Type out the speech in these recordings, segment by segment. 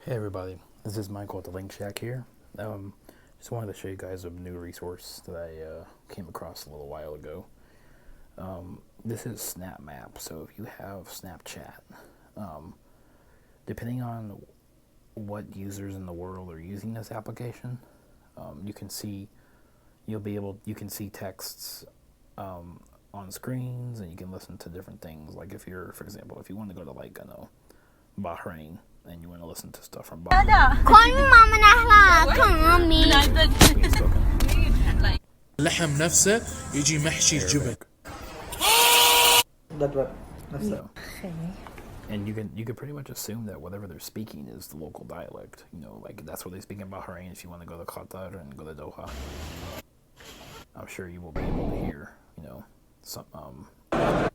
Hey everybody, this is Michael at the LangShack here. Just wanted to show you guys a new resource that I came across a little while ago. This is SnapMap. So if you have Snapchat, depending on what users in the world are using this application, you can see you can see texts on screens, and you can listen to different things. Like if you're, for example, if you want to go to Bahrain, and you want to listen to stuff from Bahrain. اللحم نفسه يجي محشي الجبن. So, and you can pretty much assume that whatever they're speaking is the local dialect. You know, like that's what they speak in Bahrain. If you want to go to Qatar and go to Doha, I'm sure you will be able to hear, you know, some the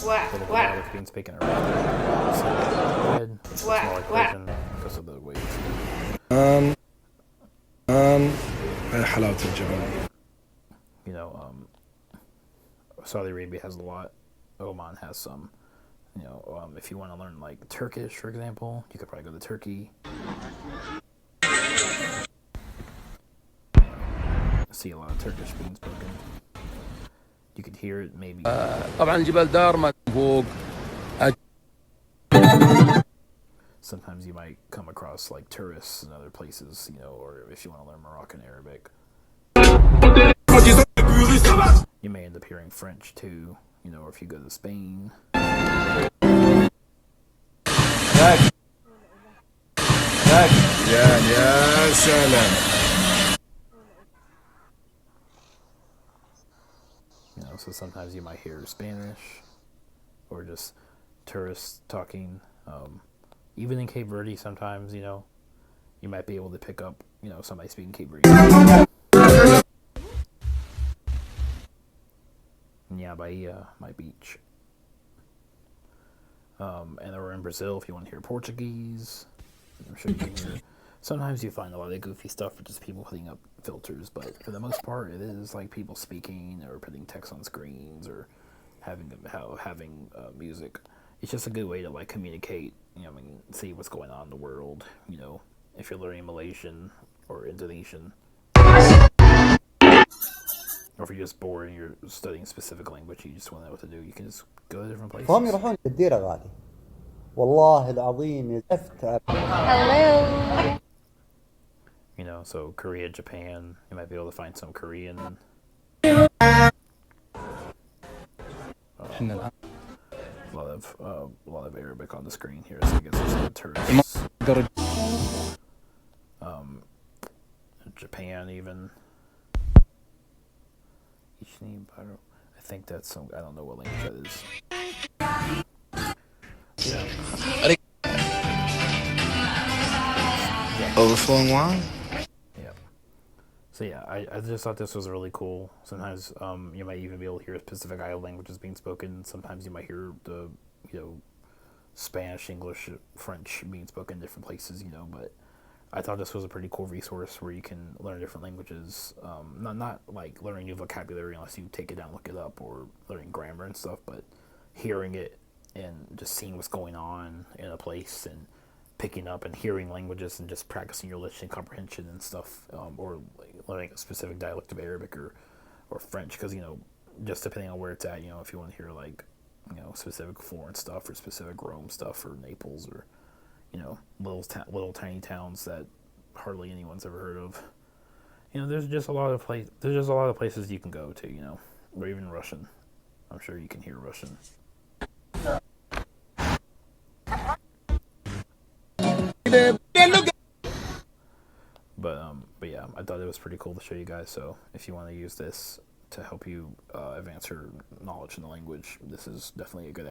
local dialect being spoken around. Smaller version because of the way it's حلاوة الجبن. you know, Saudi Arabia has a lot. Oman has some. You know, if you want to learn like Turkish, for example, you could probably go to Turkey. See a lot of Turkish being spoken. You could hear it maybe. طبعا الجبال دار فوق. Sometimes you might come across like tourists in other places, you know, or if you want to learn Moroccan Arabic. You may end up hearing French too, you know, or if you go to Spain. يا سلام. You know, so sometimes you might hear Spanish or just tourists talking. Even in Cape Verde, sometimes, you know, you might be able to pick up, you know, somebody speaking Cape Verde. Yeah, Bahia, my beach. And or in Brazil, if you want to hear Portuguese, I'm sure you can hear. Sometimes you find a lot of goofy stuff for just people putting up filters, but for the most part, it is like people speaking or putting text on screens or having music. It's just a good way to like communicate, you know, I mean, see what's going on in the world, you know, if you're learning Malaysian or Indonesian, or if you're just bored and you're studying a specific language, you just want to know what to do, you can just go to different places. فهم يروحون الديرة غادي والله العظيم يزفت. Hello. You know, so Korea, Japan, you might be able to find some Korean. A lot of Arabic on the screen here, so I guess there's some tourists. Japan even. I think that's some. I don't know what language that is. Yeah. Overflowing wine. Yeah. So yeah, I just thought this was really cool. Sometimes you might even be able to hear specific island languages being spoken. Sometimes you might hear the, you know, Spanish, English, French being spoken in different places, you know, but I thought this was a pretty cool resource where you can learn different languages. Not like learning new vocabulary unless you take it down, look it up, or learning grammar and stuff, but hearing it and just seeing what's going on in a place and picking up and hearing languages and just practicing your listening comprehension and stuff, or like learning a specific dialect of Arabic or French, because, you know, just depending on where it's at, you know, if you want to hear like, you know, specific foreign stuff or specific Rome stuff or Naples or, you know, little tiny towns that hardly anyone's ever heard of. You know, there's just a lot of places you can go to, you know, or even Russian. I'm sure you can hear Russian. But yeah, I thought it was pretty cool to show you guys. So if you want to use this to help you advance your knowledge in the language, this is definitely a good